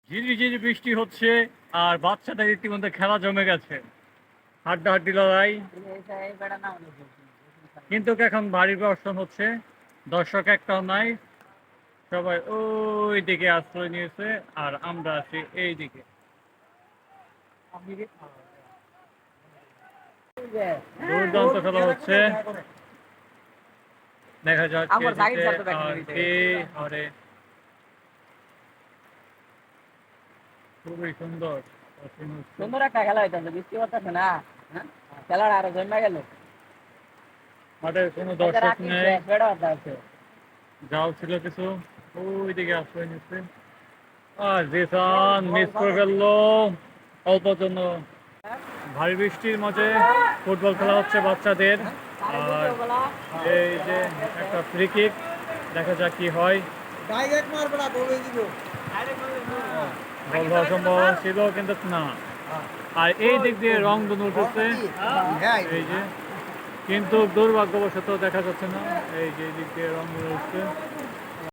ঝিরিঝিরি বৃষ্টি হচ্ছে আর বাচ্চাদের ইতিমধ্যে খেলা জমে গেছে, হাড্ডাহাড্ডি লড়াই। কিন্তু এখন ভারী বর্ষণ হচ্ছে, দর্শক একটাও নাই, সবাই ওই দিকে আশ্রয় নিয়েছে আর আমরা আছি এই দিকে। দুর্দান্ত খেলা হচ্ছে, দেখা যাক কে জিতে আর কে হারে। খুবই সুন্দর সুন্দর একটা খেলা হইতেছে, বৃষ্টি পড়তেছে না, খেলাটা আরো জমে গেল। মাঠে কোনো দর্শক নেই, যাও ছিল কিছু ওই দিকে আশ্রয় নিচ্ছে। আর জিসান মিস করে ফেললো অল্প জন্য। ভারী বৃষ্টির মাঝে ফুটবল খেলা হচ্ছে বাচ্চাদের, আর এই যে একটা ফ্রি কিক, দেখা যাক কি হয়। বল হওয়ার সম্ভাবনা ছিল কিন্তু না। আর এই দিক দিয়ে রংধনু উঠেছে, এই যে, কিন্তু দুর্ভাগ্যবশত দেখা যাচ্ছে না। এই যে দিক দিয়ে রংধনু উঠছে।